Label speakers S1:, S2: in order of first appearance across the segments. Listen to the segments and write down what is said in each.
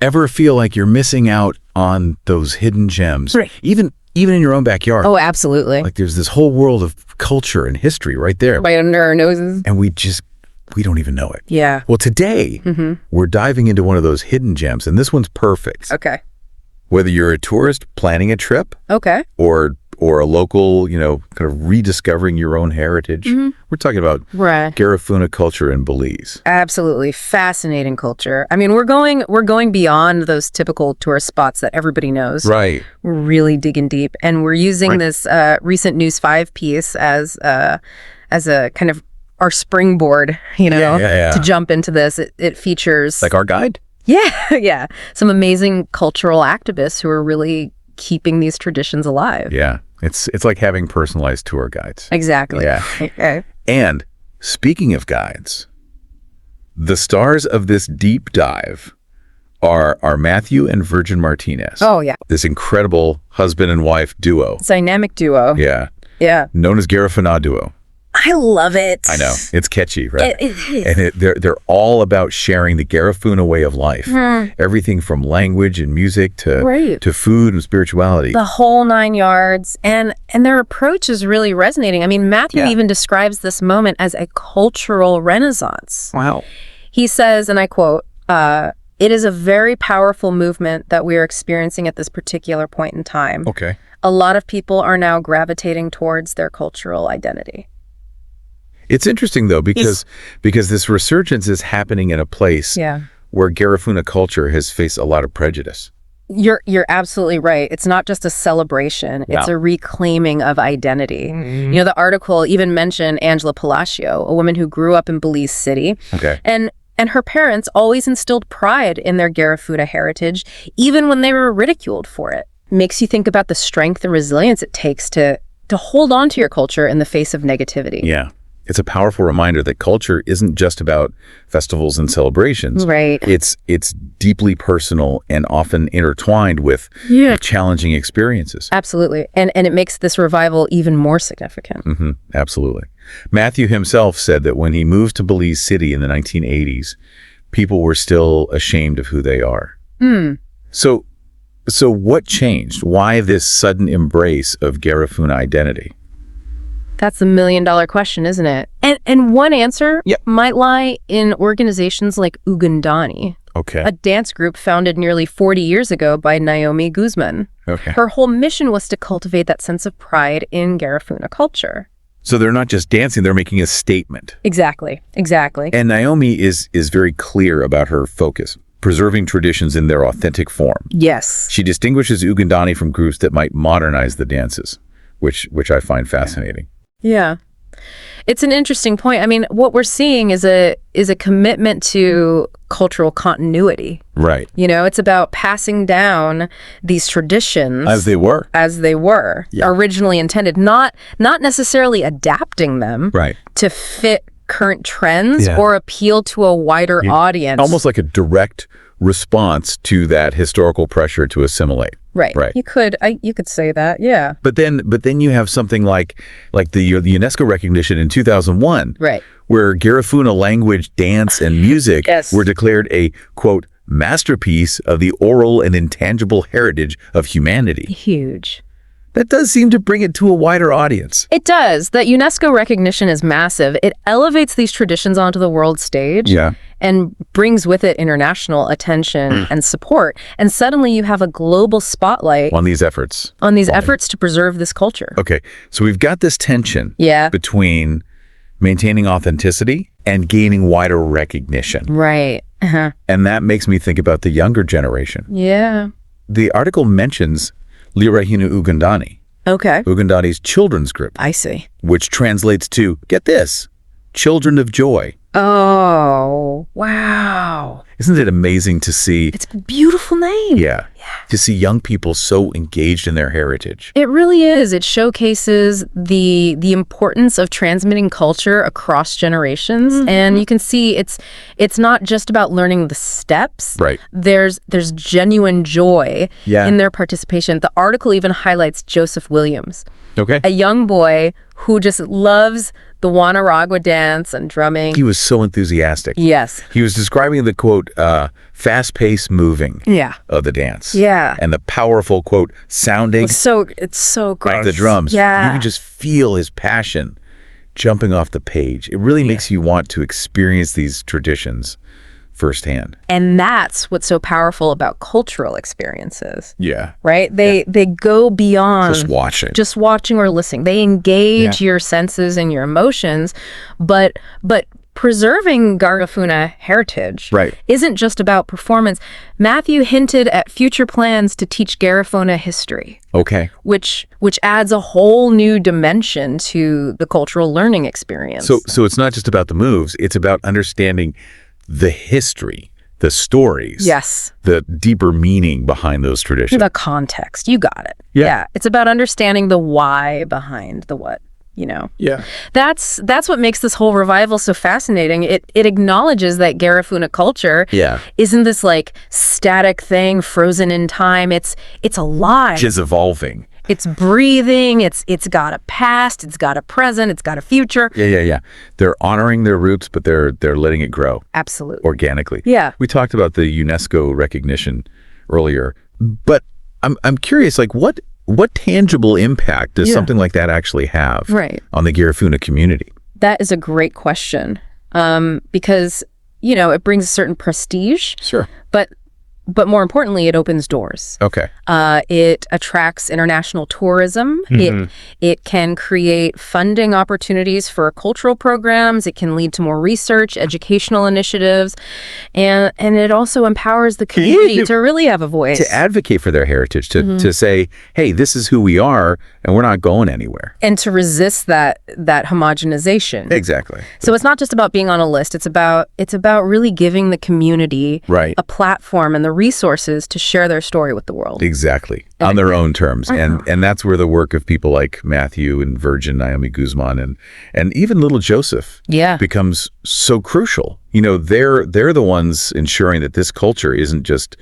S1: ever feel like you're missing out on those hidden gems,
S2: Right.
S1: even in your own backyard.
S2: Oh, absolutely.
S1: Like there's this whole world of culture and history right there.
S2: Right under our noses.
S1: And we don't even know it.
S2: Yeah.
S1: Well, today, we're diving into one of those hidden gems, and this one's perfect.
S2: Okay.
S1: Whether you're a tourist planning a trip
S2: Okay.
S1: or a local, kind of rediscovering your own heritage, we're talking about
S2: Right.
S1: Garifuna culture in Belize.
S2: Absolutely fascinating culture. I mean, we're going beyond those typical tourist spots that everybody knows.
S1: Right.
S2: We're really digging deep, and we're using this recent News 5 piece as a kind of our springboard, to jump into this. It features
S1: Like our guide?
S2: yeah, some amazing cultural activists who are really keeping these traditions alive.
S1: Yeah. It's like having personalized tour guides.
S2: Exactly.
S1: Yeah.
S2: Okay.
S1: And speaking of guides, the stars of this deep dive are Mathew and Virgin Martinez.
S2: Oh, yeah.
S1: This incredible husband and wife duo.
S2: Dynamic duo.
S1: Yeah.
S2: Yeah.
S1: Known as Garifunaduo.
S2: I love it.
S1: I know. It's catchy, right?
S2: It is.
S1: And they're all about sharing the Garifuna way of life. Everything from language and music to food and spirituality.
S2: The whole 9 yards. And their approach is really resonating. I mean, Mathew even describes this moment as a cultural renaissance.
S1: Wow.
S2: He says, and I quote, "It is a very powerful movement that we are experiencing at this particular point in time.
S1: Okay.
S2: A lot of people are now gravitating towards their cultural identity."
S1: It's interesting, though, because this resurgence is happening in a place where Garifuna culture has faced a lot of prejudice.
S2: You're absolutely right. It's not just a celebration. It's a reclaiming of identity. The article even mentioned Angela Palacio, a woman who grew up in Belize City.
S1: Okay.
S2: And her parents always instilled pride in their Garifuna heritage, even when they were ridiculed for it. Makes you think about the strength and resilience it takes to hold on to your culture in the face of negativity.
S1: Yeah. It's a powerful reminder that culture isn't just about festivals and celebrations.
S2: Right.
S1: It's deeply personal and often intertwined with challenging experiences.
S2: Absolutely. And it makes this revival even more significant.
S1: Absolutely. Mathew himself said that when he moved to Belize City in the 1980s, people were still ashamed of who they are. So what changed? Why this sudden embrace of Garifuna identity?
S2: That's the $1 million question, isn't it? And one answer might lie in organizations like Ugundani, a dance group founded nearly 40 years ago by Naomi Guzman.
S1: Okay.
S2: Her whole mission was to cultivate that sense of pride in Garifuna culture.
S1: So they're not just dancing, they're making a statement.
S2: Exactly.
S1: And Naomi is very clear about her focus, preserving traditions in their authentic form.
S2: Yes.
S1: She distinguishes Ugundani from groups that might modernize the dances, which I find fascinating.
S2: Yeah. It's an interesting point. I mean, what we're seeing is a commitment to cultural continuity.
S1: Right.
S2: It's about passing down these traditions
S1: as they were
S2: originally intended, not necessarily adapting them to fit current trends or appeal to a wider audience.
S1: Almost like a direct response to that historical pressure to assimilate.
S2: Right. You could say that. Yeah.
S1: But then you have something like the UNESCO recognition in 2001, where Garifuna language, dance, and music were declared a, quote, masterpiece of the oral and intangible heritage of humanity.
S2: Huge.
S1: That does seem to bring it to a wider audience.
S2: It does. That UNESCO recognition is massive. It elevates these traditions onto the world stage and brings with it international attention and support. And suddenly you have a global spotlight
S1: on these efforts.
S2: To preserve this culture.
S1: Okay. So we've got this tension between maintaining authenticity and gaining wider recognition.
S2: Right.
S1: And that makes me think about the younger generation.
S2: Yeah.
S1: The article mentions Lirahunu Ugundani.
S2: Okay.
S1: Ugundani's children's group.
S2: I see.
S1: Which translates to, get this, children of joy.
S2: Oh, wow.
S1: Isn't it amazing to see?
S2: It's a beautiful name.
S1: Yeah. To see young people so engaged in their heritage.
S2: It really is. It showcases the importance of transmitting culture across generations. And you can see it's not just about learning the steps.
S1: Right.
S2: There's genuine joy in their participation. The article even highlights Joseph Williams.
S1: Okay.
S2: A young boy who just loves the Wanaragua dance and drumming.
S1: He was so enthusiastic.
S2: Yes.
S1: He was describing the, quote, fast-paced moving of the dance.
S2: Yeah.
S1: And the powerful, quote, sounding.
S2: It's so great.
S1: Like the drums.
S2: Yeah.
S1: You can just feel his passion jumping off the page. It really makes you want to experience these traditions firsthand.
S2: And that's what's so powerful about cultural experiences.
S1: Yeah.
S2: Right? They go beyond
S1: just watching
S2: or listening. They engage your senses and your emotions, but preserving Garifuna heritage isn't just about performance. Mathew hinted at future plans to teach Garifuna history.
S1: Okay.
S2: Which adds a whole new dimension to the cultural learning experience.
S1: So it's not just about the moves, it's about understanding the history, the stories.
S2: Yes.
S1: The deeper meaning behind those traditions.
S2: The context. You got it. Yeah. It's about understanding the why behind the what, Yeah. That's what makes this whole revival so fascinating. It acknowledges that Garifuna culture isn't this like static thing frozen in time. It's alive.
S1: It's evolving.
S2: It's breathing. It's got a past. It's got a present. It's got a future.
S1: Yeah. They're honoring their roots, but they're letting it grow.
S2: Absolutely.
S1: Organically.
S2: Yeah.
S1: We talked about the UNESCO recognition earlier, but I'm curious, like what tangible impact does something like that actually have on the Garifuna community?
S2: That is a great question, because it brings a certain prestige.
S1: Sure.
S2: But more importantly, it opens doors.
S1: Okay.
S2: It attracts international tourism. It can create funding opportunities for cultural programs. It can lead to more research, educational initiatives, and it also empowers the community to really have a voice.
S1: To advocate for their heritage, to say, hey, this is who we are, and we're not going anywhere.
S2: And to resist that homogenization.
S1: Exactly.
S2: So it's not just about being on a list. It's about really giving the community a platform and the resources to share their story with the world.
S1: Exactly. On their own terms. And that's where the work of people like Mathew and Virgin, Naomi Guzman, and even little Joseph becomes so crucial. They're the ones ensuring that this culture isn't just,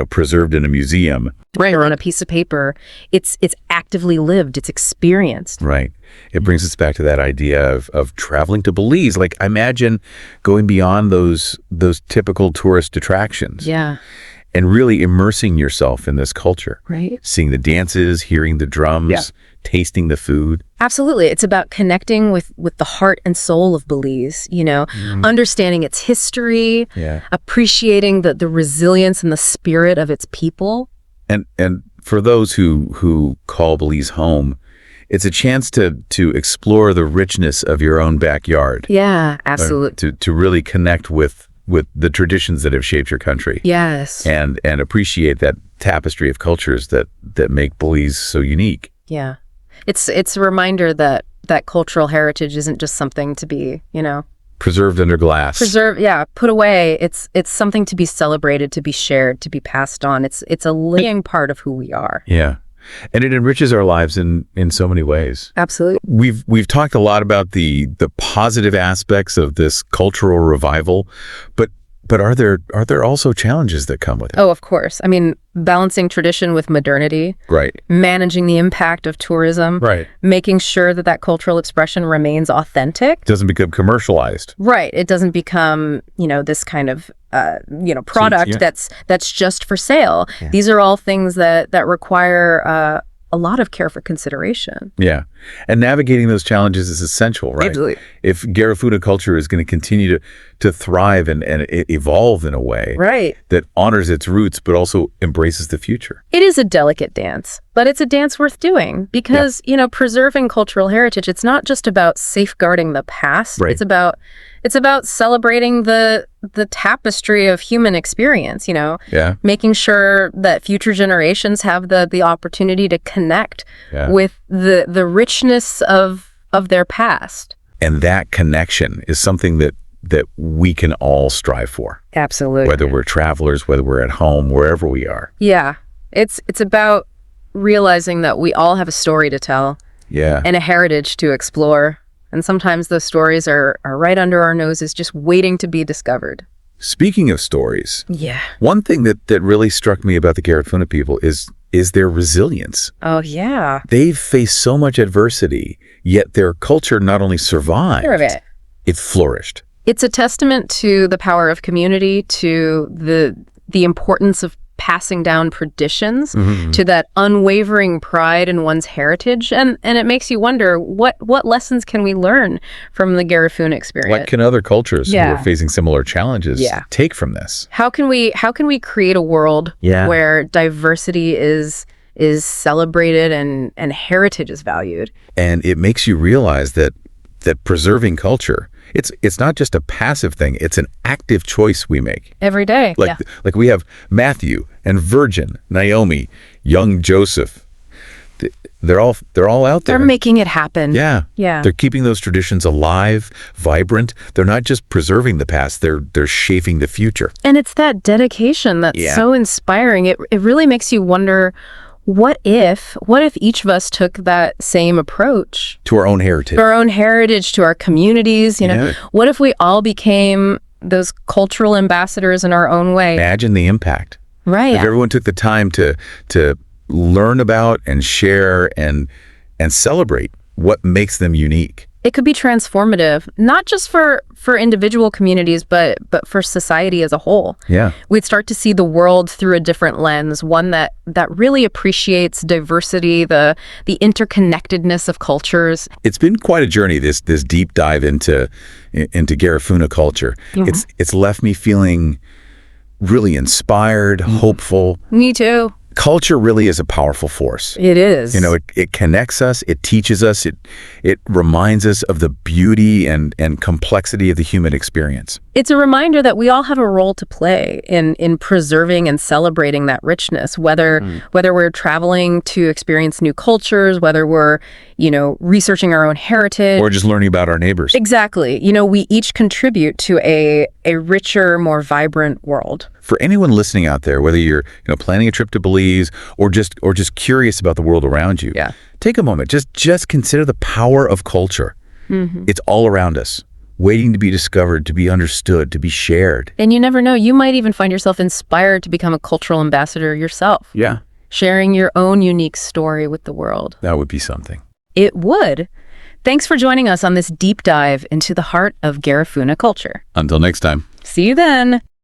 S1: preserved in a museum.
S2: Right. Or on a piece of paper. It's actively lived. It's experienced.
S1: Right. It brings us back to that idea of traveling to Belize. Like, imagine going beyond those typical tourist attractions.
S2: Yeah.
S1: And really immersing yourself in this culture.
S2: Right.
S1: Seeing the dances, hearing the drums, tasting the food.
S2: Absolutely. It's about connecting with the heart and soul of Belize, understanding its history, appreciating the resilience and the spirit of its people.
S1: And for those who call Belize home, it's a chance to explore the richness of your own backyard.
S2: Yeah, absolutely.
S1: To really connect with the traditions that have shaped your country.
S2: Yes.
S1: And appreciate that tapestry of cultures that make Belize so unique.
S2: Yeah. It's a reminder that cultural heritage isn't just something to be,
S1: preserved under glass.
S2: Put away. It's something to be celebrated, to be shared, to be passed on. It's a living part of who we are.
S1: Yeah. And it enriches our lives in so many ways.
S2: Absolutely.
S1: We've talked a lot about the positive aspects of this cultural revival, but are there also challenges that come with it?
S2: Oh, of course. I mean, balancing tradition with modernity.
S1: Right.
S2: Managing the impact of tourism.
S1: Right.
S2: Making sure that cultural expression remains authentic.
S1: Doesn't become commercialized.
S2: Right. It doesn't become, this kind of product that's just for sale. Yeah. These are all things that require a lot of care for consideration.
S1: Yeah. And navigating those challenges is essential, right?
S2: Absolutely.
S1: If Garifuna culture is going to continue to thrive and evolve in a way that honors its roots but also embraces the future.
S2: It is a delicate dance, but it's a dance worth doing because, preserving cultural heritage, it's not just about safeguarding the past. Right. It's about celebrating the tapestry of human experience, making sure that future generations have the opportunity to connect with the richness of their past.
S1: And that connection is something that we can all strive for.
S2: Absolutely.
S1: Whether we're travelers, whether we're at home, wherever we are.
S2: Yeah. It's about realizing that we all have a story to tell.
S1: Yeah.
S2: And a heritage to explore. And sometimes those stories are right under our noses, just waiting to be discovered.
S1: Speaking of stories, one thing that really struck me about the Garifuna people is their resilience.
S2: Oh, yeah.
S1: They've faced so much adversity, Yet their culture not only survived, it flourished.
S2: It's a testament to the power of community, to the importance of passing down traditions, to that unwavering pride in one's heritage. And it makes you wonder, what lessons can we learn from the Garifuna experience?
S1: What can other cultures who are facing similar challenges take from this?
S2: How can we create a world where diversity is celebrated and heritage is valued?
S1: And it makes you realize that preserving culture, it's not just a passive thing, it's an active choice we make
S2: every day.
S1: Like we have Mathew and Virgin, Naomi, young Joseph. They're all out there.
S2: They're making it happen.
S1: Yeah. They're keeping those traditions alive, vibrant. They're not just preserving the past, they're shaping the future.
S2: And it's that dedication that's so inspiring. It really makes you wonder, what if each of us took that same approach
S1: to our own heritage,
S2: to our communities? What if we all became those cultural ambassadors in our own way?
S1: Imagine the impact.
S2: Right.
S1: If everyone took the time to learn about and share and celebrate what makes them unique.
S2: It could be transformative, not just for individual communities, but for society as a whole.
S1: Yeah.
S2: We'd start to see the world through a different lens, one that really appreciates diversity, the interconnectedness of cultures.
S1: It's been quite a journey, this deep dive into Garifuna culture. Yeah. It's left me feeling really inspired, hopeful.
S2: Me too.
S1: Culture really is a powerful force.
S2: It is.
S1: It connects us, it teaches us, it reminds us of the beauty and complexity of the human experience.
S2: It's a reminder that we all have a role to play in preserving and celebrating that richness, whether we're traveling to experience new cultures, whether we're, researching our own heritage.
S1: Or just learning about our neighbors.
S2: Exactly. We each contribute to a richer, more vibrant world.
S1: For anyone listening out there, whether you're planning a trip to Belize or just curious about the world around you, take a moment. Just consider the power of culture. It's all around us, waiting to be discovered, to be understood, to be shared.
S2: And you never know, you might even find yourself inspired to become a cultural ambassador yourself.
S1: Yeah.
S2: Sharing your own unique story with the world.
S1: That would be something.
S2: It would. Thanks for joining us on this deep dive into the heart of Garifuna culture.
S1: Until next time.
S2: See you then.